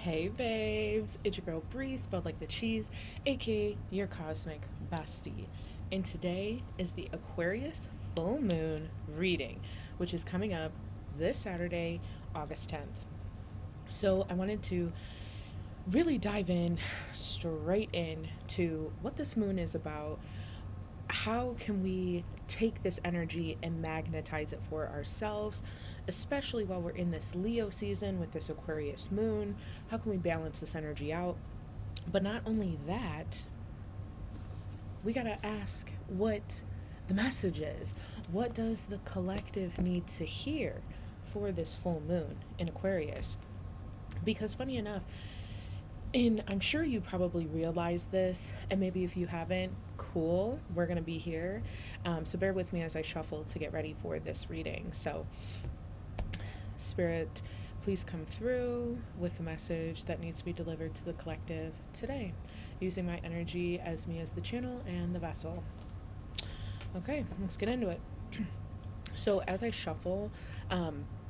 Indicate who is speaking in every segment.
Speaker 1: Hey babes, it's your girl Bree, spelled like the cheese, aka your cosmic bestie. And today is the Aquarius Full Moon reading, which is coming up this Saturday, August 10th. So I wanted to really dive in straight in to what this moon is about. How can we take this energy and magnetize it for ourselves, especially while we're in this Leo season with this Aquarius moon? How can we balance this energy out? But not only that, we got to ask what the message is. What does the collective need to hear for this full moon in Aquarius? Because, funny enough, and I'm sure you probably realize this, and maybe if you haven't, cool, we're going to be here. So bear with me as I shuffle to get ready for this reading. So, Spirit, please come through with the message that needs to be delivered to the collective today, using my energy as me as the channel and the vessel. Okay, let's get into it. So as I shuffle,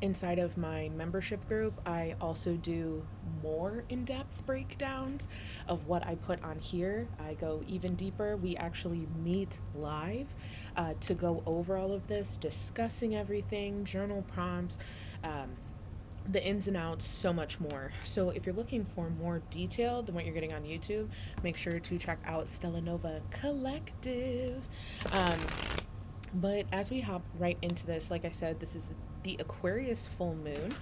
Speaker 1: inside of my membership group, I also do more in-depth breakdowns of what I put on here. I go even deeper. We actually meet live to go over all of this, discussing everything, journal prompts, um, the ins and outs, so much more. So if you're looking for more detail than what you're getting on YouTube, make sure to check out Stella Nova Collective. Um, but as we hop right into this, like I said, this is the Aquarius full moon,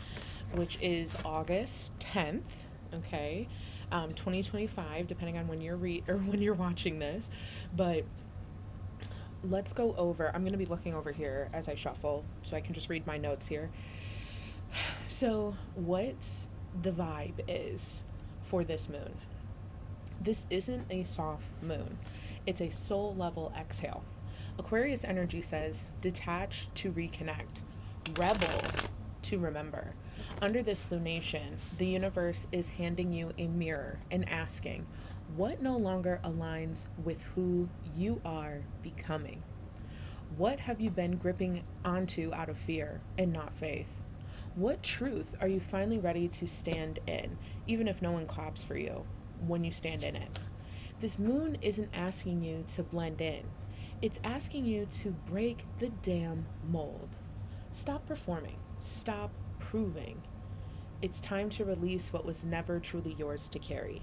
Speaker 1: which is August 10th, okay? 2025, depending on when you're or when you're watching this. But let's go over. I'm going to be looking over here as I shuffle so I can just read my notes here. So, what the vibe is for this moon? This isn't a soft moon. It's a soul level exhale. Aquarius energy says detach to reconnect, rebel to remember. Under this lunation, the universe is handing you a mirror and asking, what no longer aligns with who you are becoming? What have you been gripping onto out of fear and not faith? What truth are you finally ready to stand in, even if no one claps for you when you stand in it? This moon isn't asking you to blend in, it's asking you to break the damn mold. Stop performing, stop proving. It's time to release what was never truly yours to carry.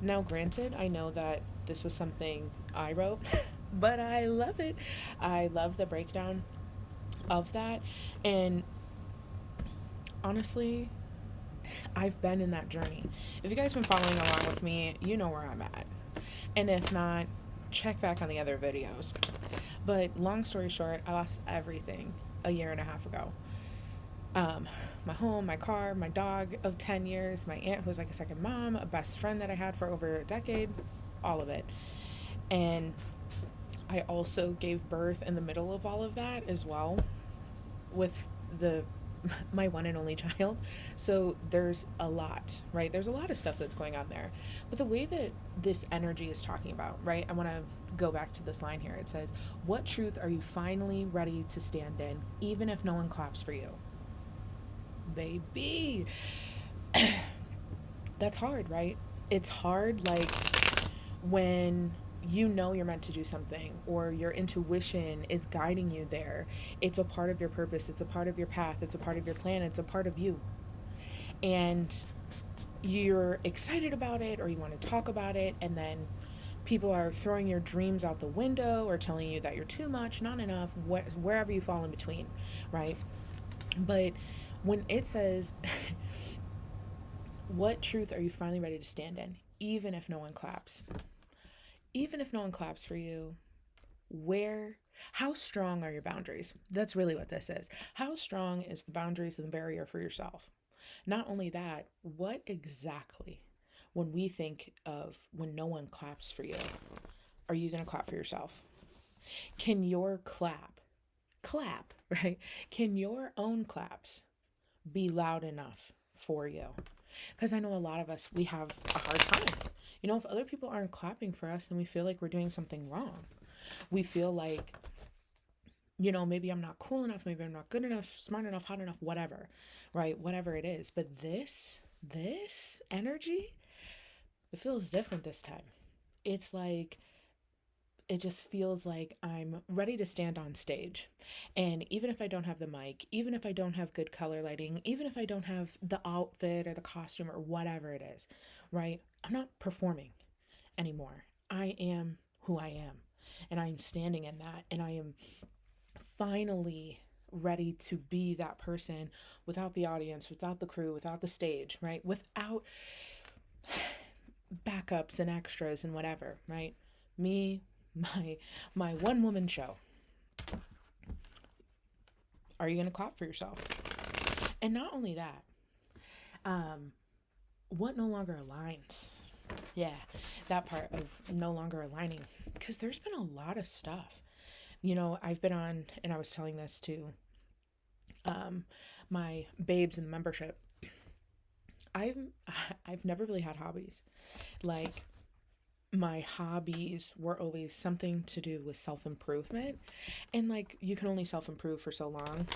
Speaker 1: Now, granted, I know that this was something I wrote, but I love it. I love the breakdown of that. And honestly, I've been in that journey. If you guys been following along with me, you know where I'm at. And if not, check back on the other videos. But long story short, I lost everything a year and a half ago. My home, my car, my dog of 10 years, my aunt who was like a second mom, a best friend that I had for over a decade, all of it. And I also gave birth in the middle of all of that as well with the my one and only child. So there's a lot, right? There's a lot of stuff that's going on there. But the way that this energy is talking about, right? I want to go back to this line here. It says, what truth are you finally ready to stand in, even if no one claps for you? Baby. That's hard, right? It's hard, like, when you know you're meant to do something or your intuition is guiding you there. It's a part of your purpose, it's a part of your path, it's a part of your plan, it's a part of you. And you're excited about it or you want to talk about it, and then people are throwing your dreams out the window or telling you that you're too much, not enough, wherever you fall in between, right? But when it says, what truth are you finally ready to stand in, even if no one claps? Even if no one claps for you, where, how strong are your boundaries? That's really what this is. How strong is the boundaries and the barrier for yourself? Not only that, what exactly, when we think of when no one claps for you, are you going to clap for yourself? Can your clap, right? Can your own claps be loud enough for you? Because I know a lot of us, we have a hard time. You know, if other people aren't clapping for us, then we feel like we're doing something wrong. We feel like maybe I'm not cool enough, maybe I'm not good enough, smart enough, hot enough, whatever, right? Whatever it is. But this energy, it feels different this time. It's like, it just feels like I'm ready to stand on stage. And even if I don't have the mic, even if I don't have good color lighting, even if I don't have the outfit or the costume or whatever it is, right? I'm not performing anymore. I am who I am. And I'm standing in that. And I am finally ready to be that person without the audience, without the crew, without the stage, right? Without backups and extras and whatever, right? Me, my one woman show. Are you going to clap for yourself? And not only that, what no longer aligns? Yeah, that part of no longer aligning, because there's been a lot of stuff. I've been on, and I was telling this to my babes in the membership. I've I've never really had hobbies. Like, my hobbies were always something to do with self-improvement, and like, you can only self-improve for so long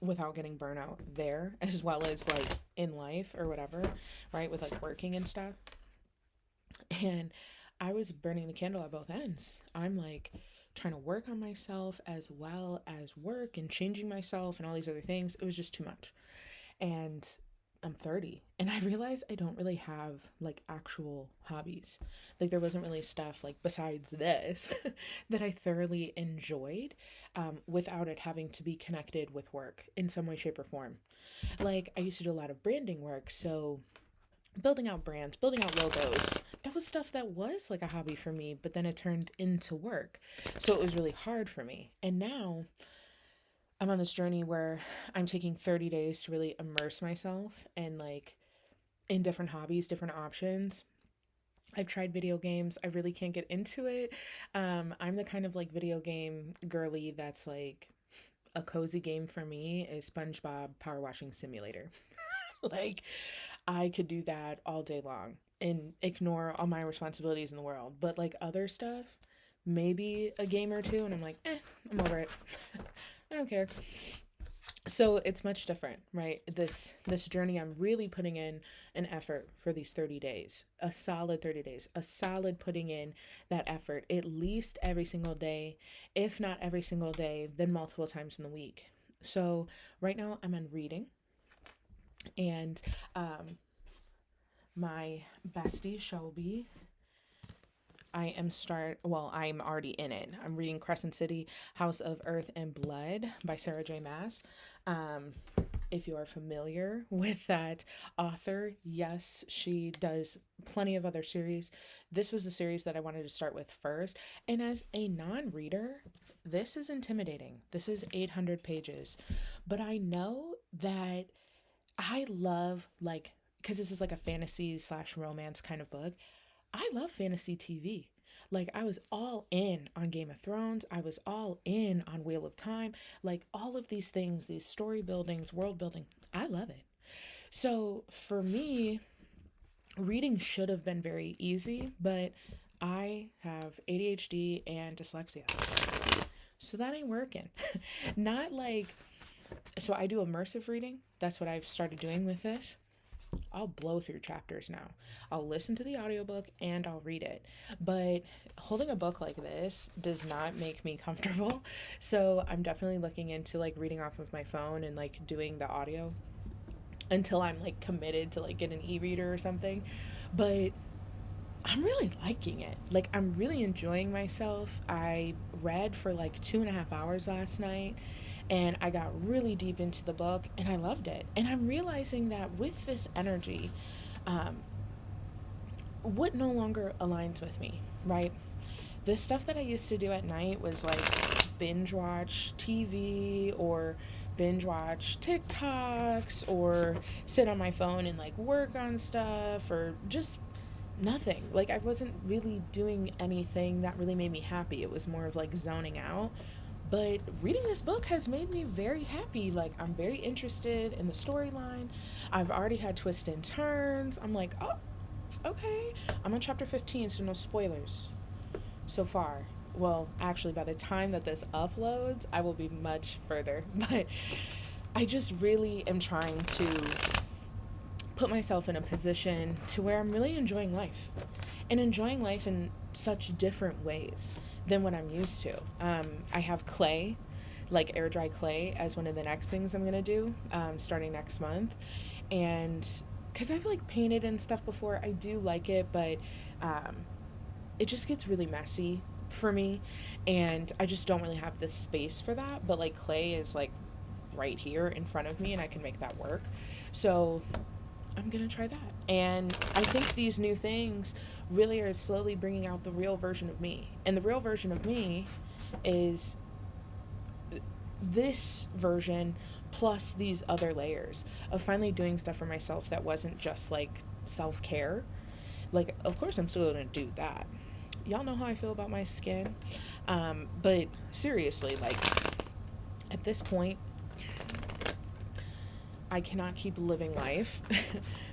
Speaker 1: without getting burnout there, as well as like in life or whatever, right? With like working and stuff. And I was burning the candle at both ends. I'm like trying to work on myself as well as work and changing myself and all these other things. It was just too much. And I'm 30, and I realized I don't really have like actual hobbies. Like, there wasn't really stuff like besides this that I thoroughly enjoyed, without it having to be connected with work in some way, shape, or form. Like, I used to do a lot of branding work, so building out brands, building out logos. That was stuff that was like a hobby for me, but then it turned into work. So it was really hard for me. And now I'm on this journey where I'm taking 30 days to really immerse myself and like in different hobbies, different options. I've tried video games. I really can't get into it. I'm the kind of like video game girly that's like, a cozy game for me is SpongeBob Power Washing Simulator. Like, I could do that all day long and ignore all my responsibilities in the world. But like other stuff, maybe a game or two, and I'm like, I'm over it. I don't care. So it's much different, right? This journey, I'm really putting in an effort for these 30 days, a solid 30 days, a solid putting in that effort at least every single day, if not every single day, then multiple times in the week. So right now I'm on reading, and my bestie Shelby, I'm already in it. I'm reading Crescent City, House of Earth and Blood by Sarah J. Maas. If you are familiar with that author, yes, she does plenty of other series. This was the series that I wanted to start with first. And as a non-reader, this is intimidating. This is 800 pages. But I know that I love, like, because this is like a fantasy slash romance kind of book. I love fantasy TV. Like, I was all in on Game of Thrones. I was all in on Wheel of Time. Like, all of these things, these story buildings, world building, I love it. So for me, reading should have been very easy, but I have ADHD and dyslexia. So that ain't working. Not like, so I do immersive reading. That's what I've started doing with this. I'll blow through chapters now. I'll listen to the audiobook and I'll read it. But holding a book like this does not make me comfortable. So I'm definitely looking into like reading off of my phone and like doing the audio until I'm like committed to like get an e-reader or something. But I'm really liking it. Like, I'm really enjoying myself. I read for like 2.5 hours last night, and I got really deep into the book and I loved it. And I'm realizing that with this energy, what no longer aligns with me, right? The stuff that I used to do at night was like binge watch TV or binge watch TikToks or sit on my phone and like work on stuff or just nothing. Like, I wasn't really doing anything that really made me happy. It was more of like zoning out. But reading this book has made me very happy. Like, I'm very interested in the storyline. I've already had twists and turns. I'm like, oh, okay. I'm on chapter 15, so no spoilers so far. well, actually, by the time that this uploads, I will be much further. But I just really am trying to put myself in a position to where I'm really enjoying life and enjoying life in such different ways than what I'm used to. I have clay, like air dry clay, as one of the next things I'm going to do starting next month. And because I've like painted and stuff before, I do like it, but it just gets really messy for me. And I just don't really have the space for that. But like clay is like right here in front of me and I can make that work. So I'm going to try that. And I think these new things really are slowly bringing out the real version of me. And the real version of me is this version plus these other layers of finally doing stuff for myself that wasn't just like self-care. Like, of course, I'm still going to do that. Y'all know how I feel about my skin. But seriously, like, at this point, I cannot keep living life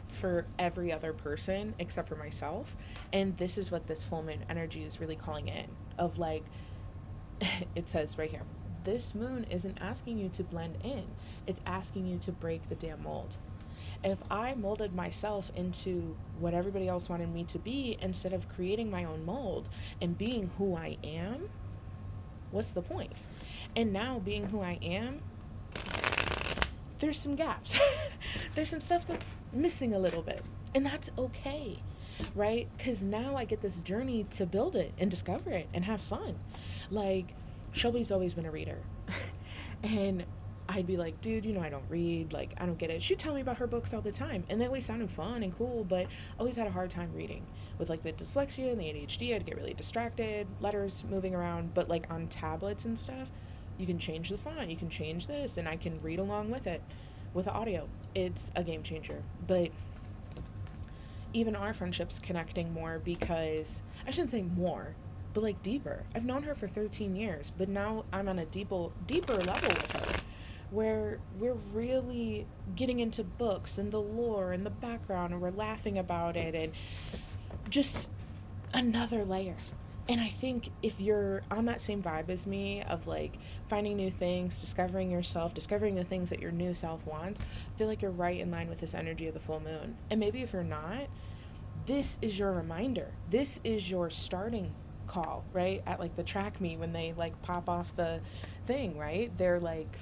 Speaker 1: for every other person except for myself. And this is what this full moon energy is really calling in. Of like, it says right here, this moon isn't asking you to blend in. It's asking you to break the damn mold. If I molded myself into what everybody else wanted me to be instead of creating my own mold and being who I am, what's the point? And now being who I am, there's some gaps. There's some stuff that's missing a little bit. And that's okay, right? Because now I get this journey to build it and discover it and have fun. Like, Shelby's always been a reader. And I'd be like, dude, I don't read. Like, I don't get it. She'd tell me about her books all the time. And they always sounded fun and cool, but always had a hard time reading. With, like, the dyslexia and the ADHD, I'd get really distracted, letters moving around. But, like, on tablets and stuff, you can change the font, you can change this, and I can read along with it with audio. It's a game changer. But even our friendship's connecting more because, I shouldn't say more, but like deeper. I've known her for 13 years, but now I'm on a deeper level with her where we're really getting into books and the lore and the background, and we're laughing about it, and just another layer. And I think if you're on that same vibe as me of like finding new things, discovering yourself, discovering the things that your new self wants, I feel like you're right in line with this energy of the full moon. And maybe if you're not, this is your reminder. This is your starting call, right? At like the track meet when they like pop off the thing, right? They're like,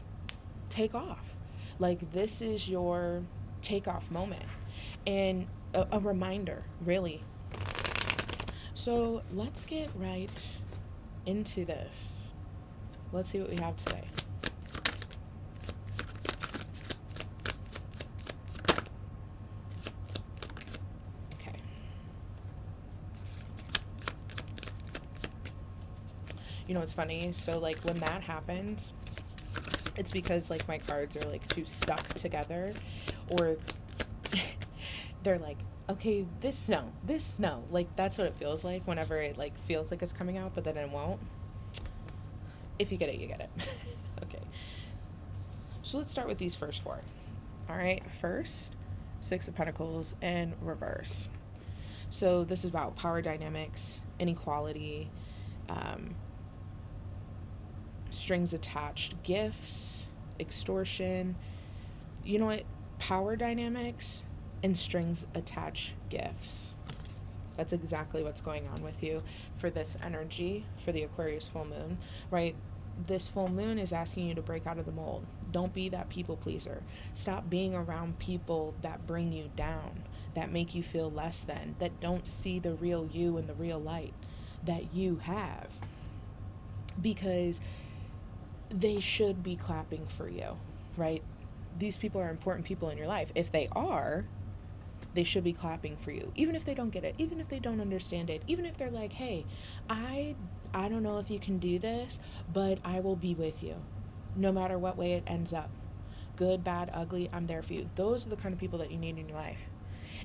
Speaker 1: take off. Like, this is your takeoff moment. And a reminder, really. So let's get right into this. Let's see what we have today. Okay. You know what's funny? So like when that happens, it's because like my cards are like too stuck together, or they're like, okay, this no. Like, that's what it feels like whenever it like feels like it's coming out, but then it won't. If you get it, you get it. Okay. So let's start with these first four. All right. First, Six of Pentacles in reverse. So this is about power dynamics, inequality, strings attached gifts, extortion. You know what? Power dynamics and strings attached gifts. That's exactly what's going on with you for this energy, for the Aquarius full moon, right? This full moon is asking you to break out of the mold. Don't be that people pleaser. Stop being around people that bring you down, that make you feel less than, that don't see the real you and the real light that you have. Because they should be clapping for you, right? These people are important people in your life. If they are, they should be clapping for you, even if they don't get it, even if they don't understand it, even if they're like, hey, I don't know if you can do this, but I will be with you no matter what way it ends up. Good, bad, ugly, I'm there for you. Those are the kind of people that you need in your life.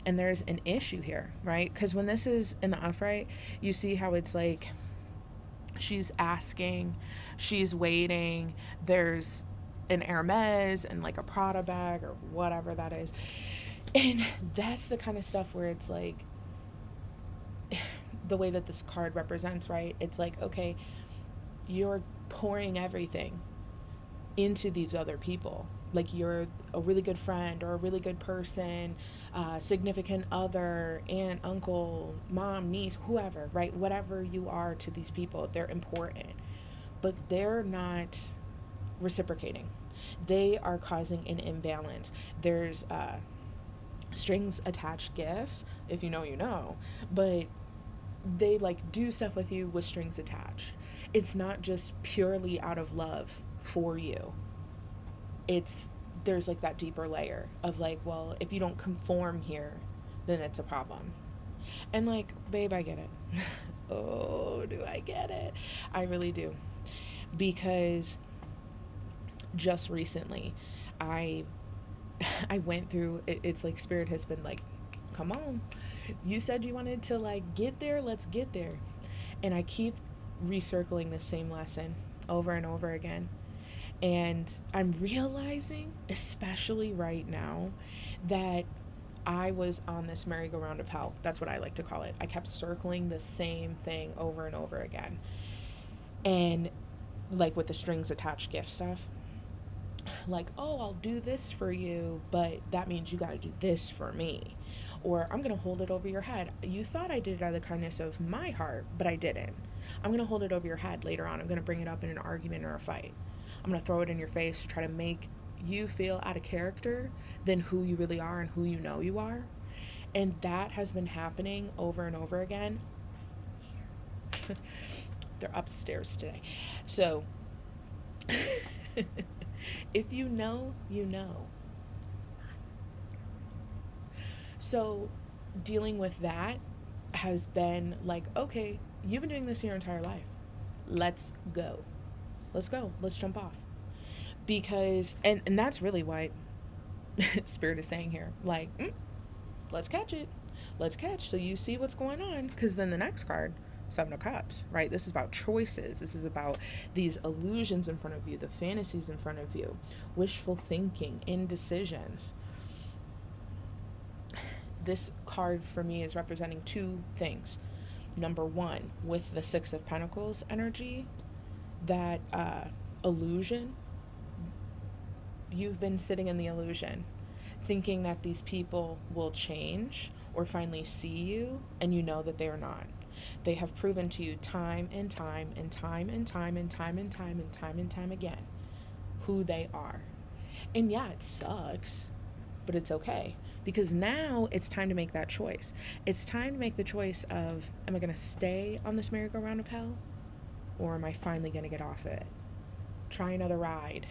Speaker 1: And there's an issue here, right? Because when this is in the upright, you see how it's like she's asking, she's waiting, there's an Hermes and like a Prada bag or whatever that is. And that's the kind of stuff where it's like, the way that this card represents, right? It's like, okay, you're pouring everything into these other people. Like you're a really good friend or a really good person, significant other, aunt, uncle, mom, niece, whoever, right? Whatever you are to these people, they're important. But they're not reciprocating. They are causing an imbalance. There's strings attached gifts, if you know, you know, but they like do stuff with you with strings attached. It's not just purely out of love for you. It's there's like that deeper layer of like, well, if you don't conform here, then it's a problem. And like, babe, I get it. Oh, do I get it? I really do. Because just recently, I I went through it's like spirit has been like, come on. You said you wanted to like get there, let's get there. And I keep recircling the same lesson over and over again. And I'm realizing, especially right now, that I was on this merry-go-round of hell. That's what I like to call it. I kept circling the same thing over and over again. And like with the strings attached gift stuff, like, oh, I'll do this for you, but that means you got to do this for me. Or I'm going to hold it over your head. You thought I did it out of the kindness of my heart, but I didn't. I'm going to hold it over your head later on. I'm going to bring it up in an argument or a fight. I'm going to throw it in your face to try to make you feel out of character than who you really are and who you know you are. And that has been happening over and over again. They're upstairs today. So, if you know, you know. So, dealing with that has been like, okay, you've been doing this your entire life. Let's go. Let's go. Let's jump off. Because, and that's really what Spirit is saying here. Like, let's catch it. Let's catch so you see what's going on. Because then the next card, Seven of Cups, right? This is about choices. This is about these illusions in front of you, the fantasies in front of you, wishful thinking, indecisions. This card for me is representing two things. Number one, with the Six of Pentacles energy, that illusion, you've been sitting in the illusion, thinking that these people will change or finally see you, and you know that they are not. They have proven to you time and time and time and time and time and time and time and time again who they are. And yeah, it sucks, but it's okay. Because now it's time to make that choice. It's time to make the choice of, am I going to stay on this merry-go-round of hell? Or am I finally going to get off it? Try another ride.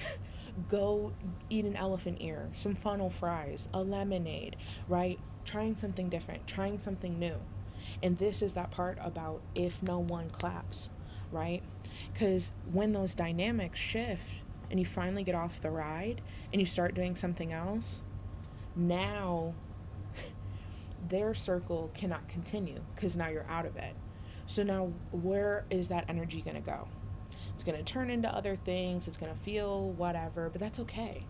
Speaker 1: Go eat an elephant ear, some funnel fries, a lemonade, right? Trying something different, trying something new. And this is that part about if no one claps, right? Because when those dynamics shift and you finally get off the ride and you start doing something else, now their circle cannot continue because now you're out of it. So now where is that energy going to go? It's going to turn into other things. It's going to feel whatever, but that's okay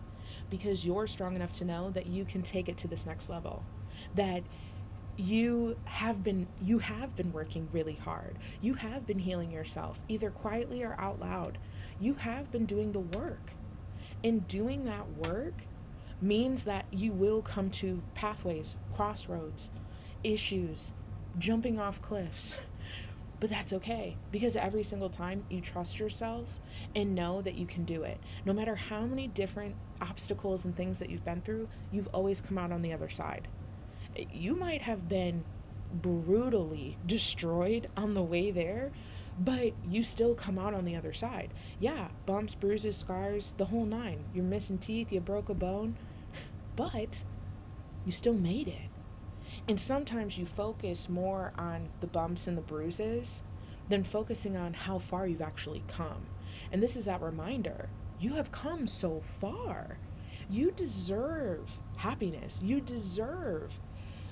Speaker 1: because you're strong enough to know that you can take it to this next level. That you have been working really hard. You have been healing yourself, either quietly or out loud. You have been doing the work. And doing that work means that you will come to pathways, crossroads, issues, jumping off cliffs. But that's okay, because every single time you trust yourself and know that you can do it. No matter how many different obstacles and things that you've been through, you've always come out on the other side. You might have been brutally destroyed on the way there, but you still come out on the other side. Yeah, bumps, bruises, scars, the whole nine. You're missing teeth, you broke a bone, but you still made it. And sometimes you focus more on the bumps and the bruises than focusing on how far you've actually come. And this is that reminder. You have come so far. You deserve happiness. You deserve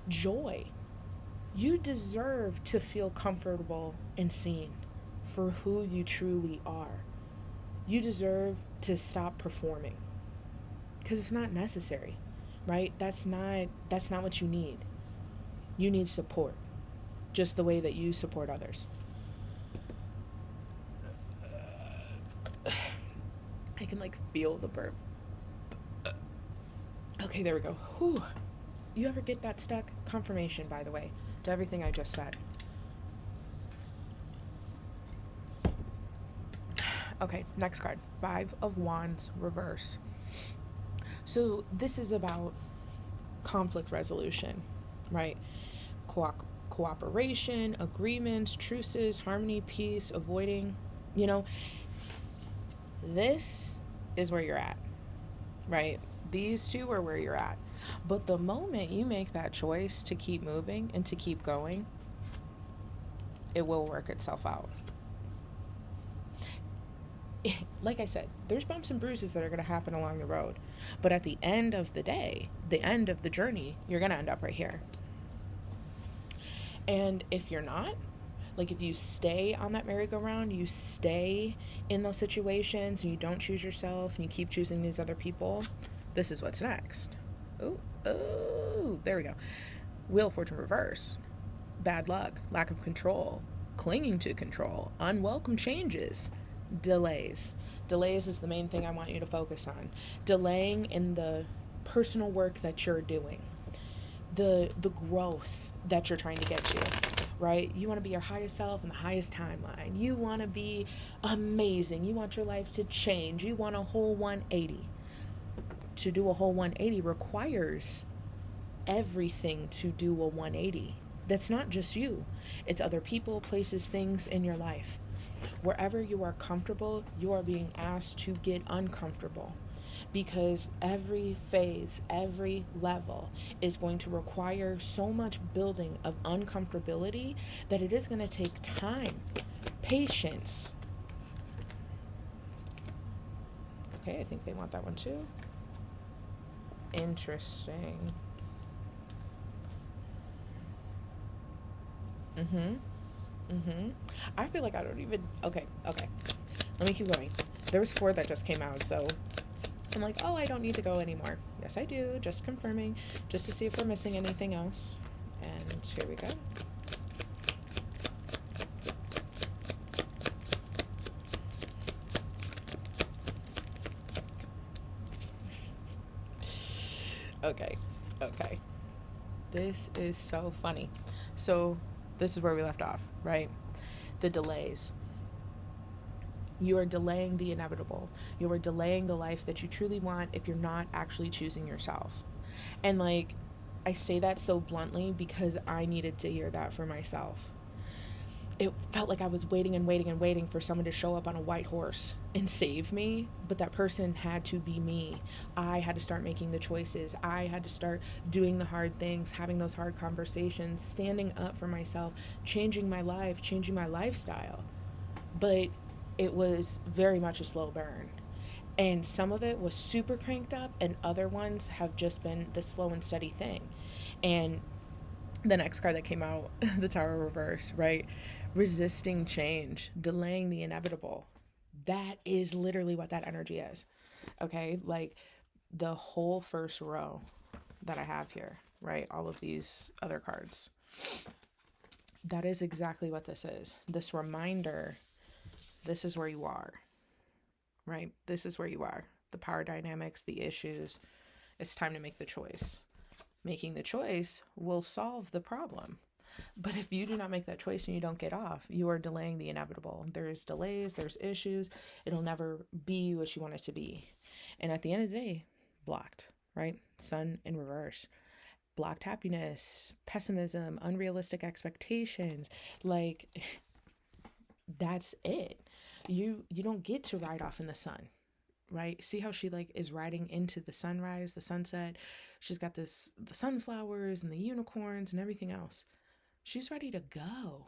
Speaker 1: joy. You deserve to feel comfortable and seen for who you truly are. You deserve to stop performing because it's not necessary, right? That's not what you need. You need support, just the way that you support others. can like feel the burp. Okay, there we go. Whew. You ever get that stuck? Confirmation, by the way, to everything I just said. Okay, next card. Five of Wands, reverse. So this is about conflict resolution, right? Cooperation, agreements, truces, harmony, peace, avoiding. You know, this is where you're at, right? These two are where you're at. But the moment you make that choice to keep moving and to keep going, it will work itself out. Like I said, there's bumps and bruises that are going to happen along the road. But at the end of the day, the end of the journey, you're going to end up right here. And if you're not, like if you stay on that merry-go-round, you stay in those situations, and you don't choose yourself, and you keep choosing these other people, this is what's next. Ooh, there we go. Wheel of Fortune reverse. Bad luck, lack of control, clinging to control, unwelcome changes, delays. Delays is the main thing I want you to focus on. Delaying in the personal work that you're doing, the growth that you're trying to get to, right? You want to be your highest self in the highest timeline. You want to be amazing. You want your life to change. You want a whole 180. To do a whole 180 requires everything to do a 180. That's not just you. It's other people, places, things in your life. Wherever you are comfortable, you are being asked to get uncomfortable, because every phase, every level is going to require so much building of uncomfortability that it is going to take time, patience. Okay, I think they want that one too. Interesting. I feel like I don't even. Okay. Let me keep going. There was 4 that just came out, so I'm like, oh, I don't need to go anymore. Yes, I do. Just confirming, just to see if we're missing anything else. And here we go. Okay. This is so funny. So, this is where we left off, right? The delays. You are delaying the inevitable. You are delaying the life that you truly want if you're not actually choosing yourself. And like, I say that so bluntly because I needed to hear that for myself. It felt like I was waiting for someone to show up on a white horse and save me, but that person had to be me. I had to start making the choices. I had to start doing the hard things, having those hard conversations, standing up for myself, changing my life, changing my lifestyle. But it was very much a slow burn. And some of it was super cranked up, and other ones have just been the slow and steady thing. And the next card that came out, the Tower reverse, right? Resisting change, delaying the inevitable. That is literally what that energy is. Okay? Like the whole first row that I have here, right? All of these other cards. That is exactly what this is. This reminder, this is where you are, right? This is where you are. The power dynamics, the issues. It's time to make the choice. Making the choice will solve the problem. But if you do not make that choice and you don't get off, you are delaying the inevitable. There's delays, there's issues. It'll never be what you want it to be. And at the end of the day, blocked, right? Sun in reverse. Blocked happiness, pessimism, unrealistic expectations. Like, that's it. You don't get to ride off in the sun, right? See how she like is riding into the sunrise, the sunset. She's got the sunflowers and the unicorns and everything else. She's ready to go.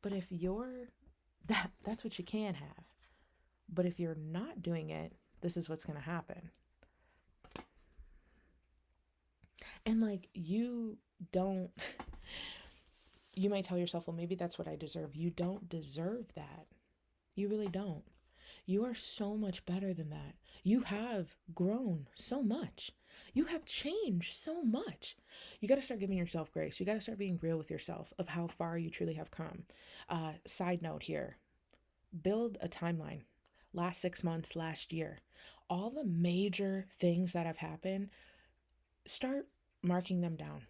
Speaker 1: But if you're that's what you can have. But if you're not doing it, this is what's going to happen. And like you don't you might tell yourself, well, maybe that's what I deserve. You don't deserve that. You really don't. You are so much better than that. You have grown so much. You have changed so much. You got to start giving yourself grace. You got to start being real with yourself of how far you truly have come. Side note here, build a timeline. last 6 months, last year, all the major things that have happened, start marking them down.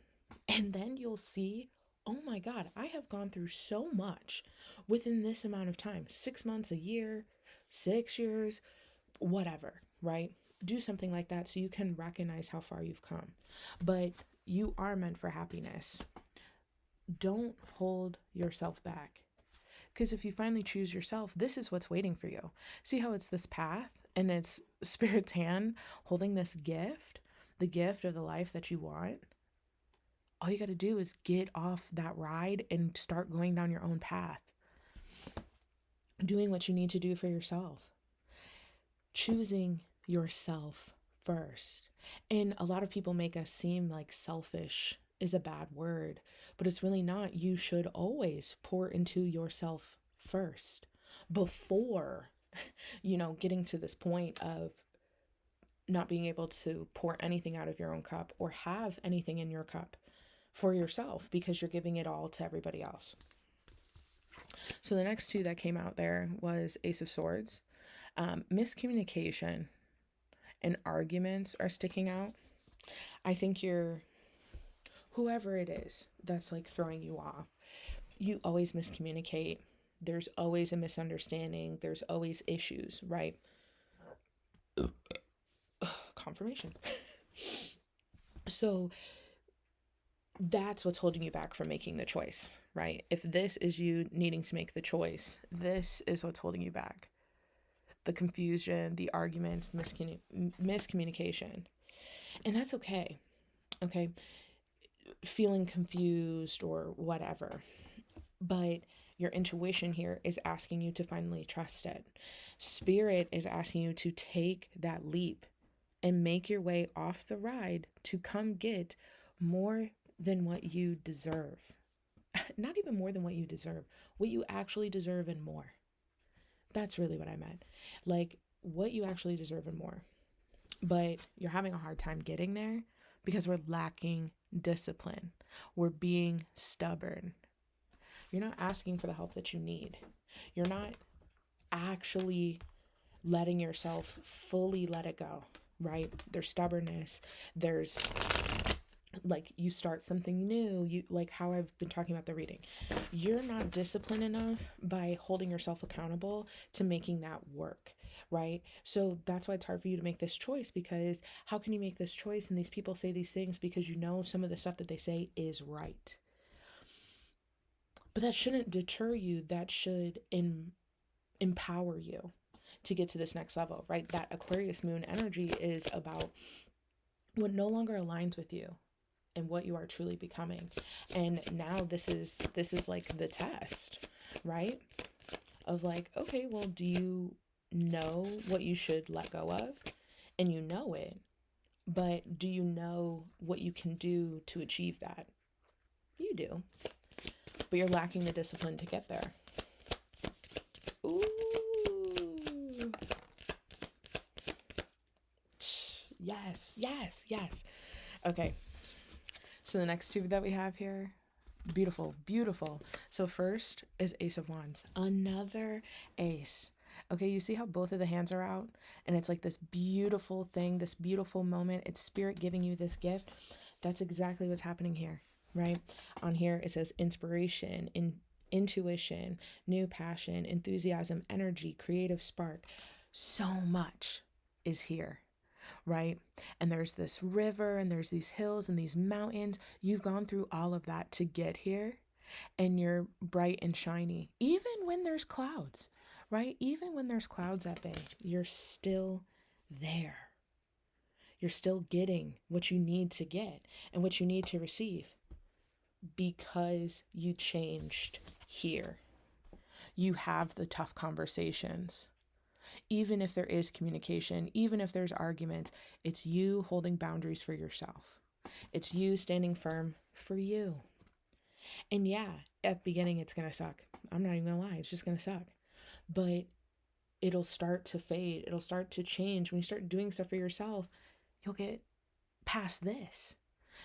Speaker 1: And then you'll see, oh my God, I have gone through so much within this amount of time, 6 months, a year, 6 years, whatever, right? Do something like that so you can recognize how far you've come. But you are meant for happiness. Don't hold yourself back. Because if you finally choose yourself, this is what's waiting for you. See how it's this path and it's Spirit's hand holding this gift, the gift of the life that you want? All you got to do is get off that ride and start going down your own path, doing what you need to do for yourself, choosing yourself first. And a lot of people make us seem like selfish is a bad word, but it's really not. You should always pour into yourself first before, getting to this point of not being able to pour anything out of your own cup or have anything in your cup for yourself because you're giving it all to everybody else. So the next two that came out there was Ace of Swords. Miscommunication and arguments are sticking out. I think whoever it is that's like throwing you off, you always miscommunicate. There's always a misunderstanding. There's always issues, right? Confirmation. So that's what's holding you back from making the choice, right? If this is you needing to make the choice, this is what's holding you back. The confusion, the arguments, miscommunication. And that's okay. Okay. Feeling confused or whatever. But your intuition here is asking you to finally trust it. Spirit is asking you to take that leap and make your way off the ride to come get more than what you deserve. Not even more than what you deserve, what you actually deserve and more. That's really what I meant. Like what you actually deserve and more. But you're having a hard time getting there because we're lacking discipline. We're being stubborn. You're not asking for the help that you need. You're not actually letting yourself fully let it go, right? There's stubbornness. There's like you start something new, you like how I've been talking about the reading. You're not disciplined enough by holding yourself accountable to making that work, right? So that's why it's hard for you to make this choice, because how can you make this choice and these people say these things because some of the stuff that they say is right. But that shouldn't deter you. That should empower you to get to this next level, right? That Aquarius moon energy is about what no longer aligns with you and what you are truly becoming. And now this is like the test, right? Of like, okay, well, do you know what you should let go of? And you know it, but do you know what you can do to achieve that? You do, but you're lacking the discipline to get there. Ooh. Yes, yes, yes. Okay. So the next two that we have here, beautiful, beautiful. So first is Ace of Wands, another ace. Okay, you see how both of the hands are out? And it's like this beautiful thing, this beautiful moment. It's Spirit giving you this gift. That's exactly what's happening here, right? On here, it says inspiration, intuition, new passion, enthusiasm, energy, creative spark. So much is here, right? And there's this river and there's these hills and these mountains. You've gone through all of that to get here, and you're bright and shiny. Even when there's clouds, right? Even when there's clouds at bay, you're still there. You're still getting what you need to get and what you need to receive because you changed here. You have the tough conversations. Even if there is communication, even if there's arguments, it's you holding boundaries for yourself. It's you standing firm for you. And yeah, at the beginning, it's going to suck. I'm not even going to lie. It's just going to suck. But it'll start to fade. It'll start to change. When you start doing stuff for yourself, you'll get past this.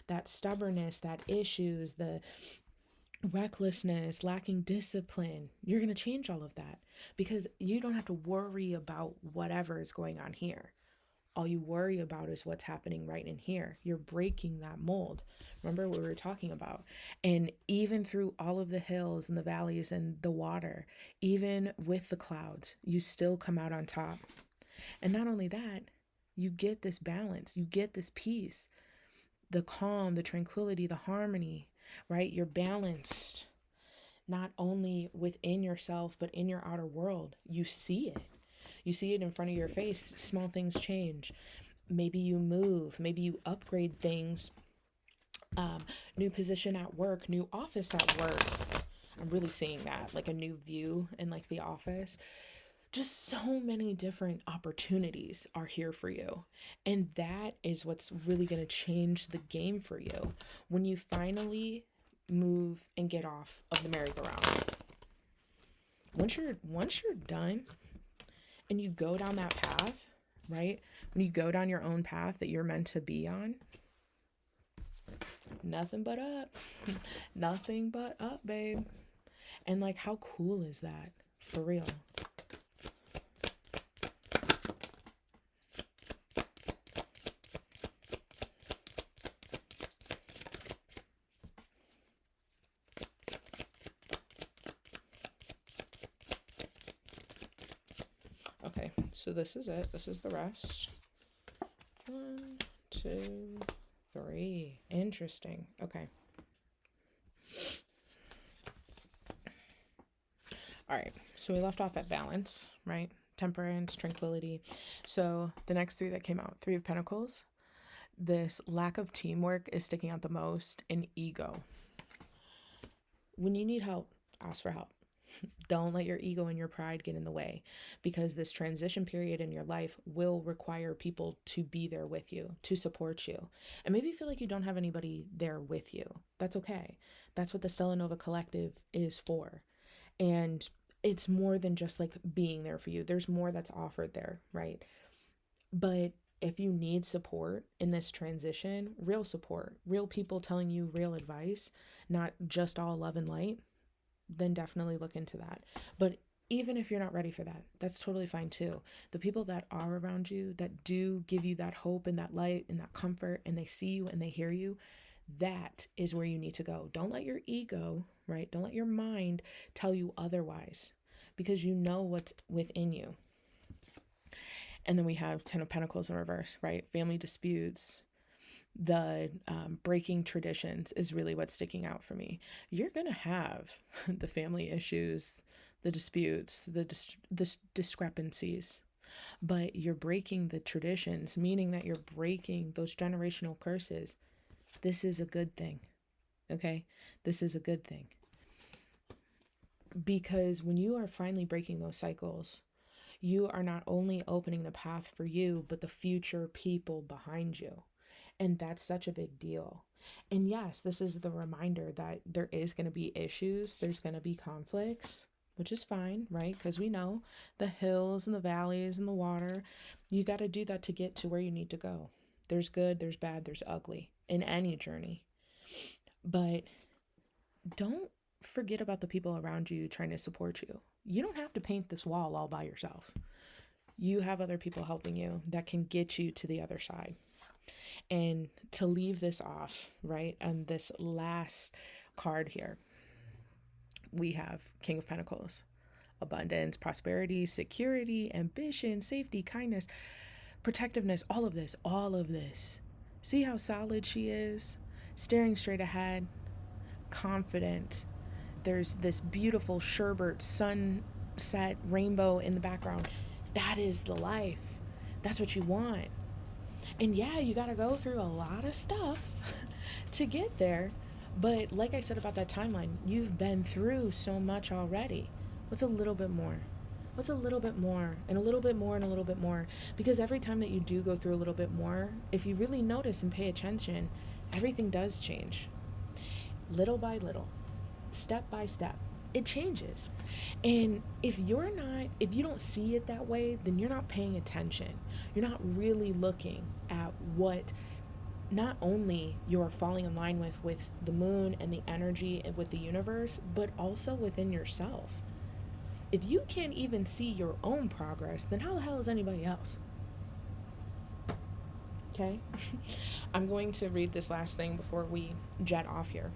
Speaker 1: That stubbornness, that issues, the recklessness, lacking discipline. You're going to change all of that because you don't have to worry about whatever is going on here. All you worry about is what's happening right in here. You're breaking that mold. Remember what we were talking about. And even through all of the hills and the valleys and the water, even with the clouds, you still come out on top. And not only that, you get this balance, you get this peace, the calm, the tranquility, the harmony, right? You're balanced, not only within yourself, but in your outer world. You see it. You see it in front of your face. Small things change. Maybe you move, maybe you upgrade things. New position at work, new office at work. I'm really seeing that, like a new view in like the office. Just so many different opportunities are here for you. And that is what's really going to change the game for you when you finally move and get off of the merry-go-round. Once you're done and you go down that path, right? When you go down your own path that you're meant to be on, nothing but up. Nothing but up, babe. And like, how cool is that? For real. Okay, so this is it. This is the rest. 1, 2, 3. Interesting. Okay. All right, so we left off at balance, right? Temperance, tranquility. So the next 3 that came out, 3 of Pentacles. This lack of teamwork is sticking out the most, and ego. When you need help, ask for help. Don't let your ego and your pride get in the way, because this transition period in your life will require people to be there with you, to support you. And maybe you feel like you don't have anybody there with you. That's okay. That's what the Stella Nova Collective is for. And it's more than just like being there for you. There's more that's offered there, right? But if you need support in this transition, real support, real people telling you real advice, not just all love and light, then definitely look into that. But even if you're not ready for that, that's totally fine too. The people that are around you, that do give you that hope and that light and that comfort, and they see you and they hear you, that is where you need to go. Don't let your ego, right? Don't let your mind tell you otherwise, because you know what's within you. And then we have 10 of Pentacles in reverse, right? Family disputes, the breaking traditions is really what's sticking out for me. You're going to have the family issues, the disputes, the discrepancies, but you're breaking the traditions, meaning that you're breaking those generational curses. This is a good thing, okay? This is a good thing. Because when you are finally breaking those cycles, you are not only opening the path for you, but the future people behind you. And that's such a big deal. And yes, this is the reminder that there is going to be issues. There's going to be conflicts, which is fine, right? Because we know the hills and the valleys and the water, you got to do that to get to where you need to go. There's good, there's bad, there's ugly in any journey. But don't forget about the people around you trying to support you. You don't have to paint this wall all by yourself. You have other people helping you that can get you to the other side. And to leave this off, right, on this last card here, we have King of Pentacles. Abundance, prosperity, security, ambition, safety, kindness, protectiveness, all of this, all of this. See how solid she is? Staring straight ahead, confident. There's this beautiful sherbet sunset rainbow in the background. That is the life. That's what you want. And yeah, you got to go through a lot of stuff to get there. But like I said about that timeline, you've been through so much already. What's a little bit more? What's a little bit more and a little bit more and a little bit more? Because every time that you do go through a little bit more, if you really notice and pay attention, everything does change. Little by little, step by step, it changes. And if you don't see it that way, then you're not paying attention. You're not really looking at what not only you're falling in line with the moon and the energy and with the universe, but also within yourself. If you can't even see your own progress, then how the hell is anybody else? Okay? I'm going to read this last thing before we jet off here.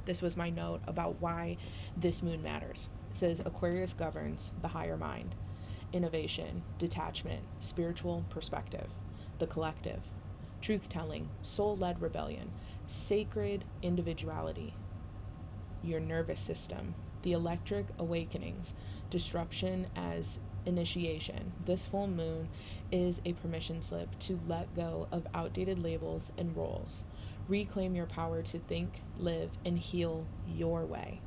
Speaker 1: This was my note about why this moon matters. It says Aquarius governs the higher mind, innovation, detachment, spiritual perspective, the collective, truth telling, soul led rebellion, sacred individuality, your nervous system, the electric awakenings, disruption as initiation. This full moon is a permission slip to let go of outdated labels and roles. Reclaim your power to think, live, and heal your way.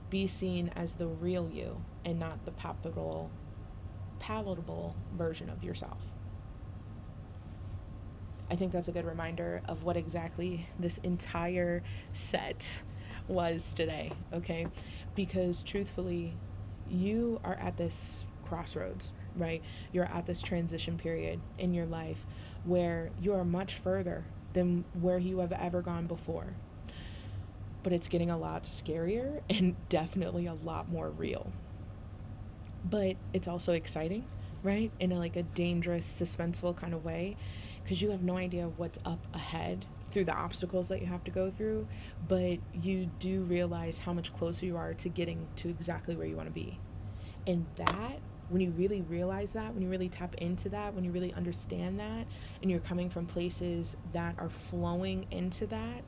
Speaker 1: Be seen as the real you and not the palatable version of yourself. I think that's a good reminder of what exactly this entire set was today, okay? Because truthfully, you are at this crossroads, right? You're at this transition period in your life where you are much further than where you have ever gone before. But it's getting a lot scarier and definitely a lot more real. But it's also exciting, right? In a dangerous, suspenseful kind of way, because you have no idea what's up ahead through the obstacles that you have to go through, but you do realize how much closer you are to getting to exactly where you want to be. And that, when you really realize that, when you really tap into that, when you really understand that, and you're coming from places that are flowing into that,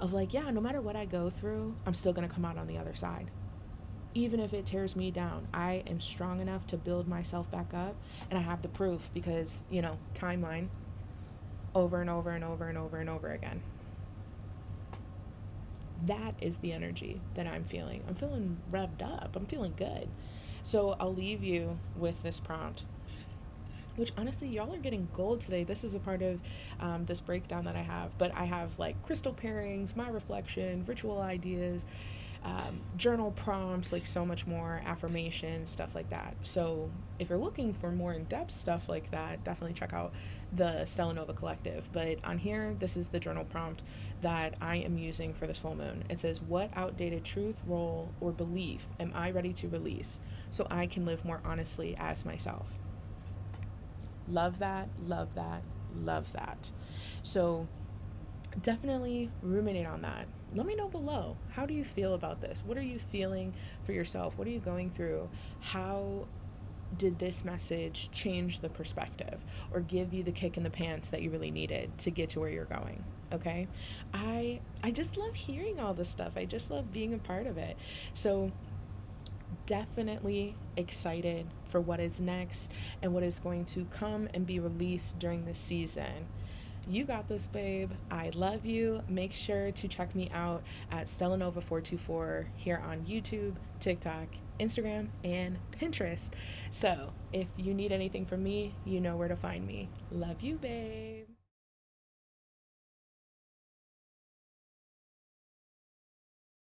Speaker 1: of yeah, no matter what I go through, I'm still going to come out on the other side. Even if it tears me down, I am strong enough to build myself back up, and I have the proof because, timeline, over and over and over and over and over again. That is the energy that I'm feeling. I'm feeling revved up. I'm feeling good. So I'll leave you with this prompt, which honestly, y'all are getting gold today. This is a part of this breakdown that I have, but I have crystal pairings, my reflection, ritual ideas, journal prompts, so much more, affirmations, stuff like that. So if you're looking for more in-depth stuff like that, definitely check out the Stella Nova Collective. But on here, this is the journal prompt that I am using for this full moon. It says, what outdated truth, role, or belief am I ready to release so I can live more honestly as myself? Love that, love that, love that. So definitely ruminate on that. Let me know below. How do you feel about this? What are you feeling for yourself? What are you going through? How did this message change the perspective or give you the kick in the pants that you really needed to get to where you're going? Okay? I just love hearing all this stuff. I just love being a part of it. So definitely excited for what is next and what is going to come and be released during this season. You got this, babe. I love you. Make sure to check me out at Stellanova424 here on YouTube, TikTok, Instagram, and Pinterest. So if you need anything from me, you know where to find me. Love you, babe.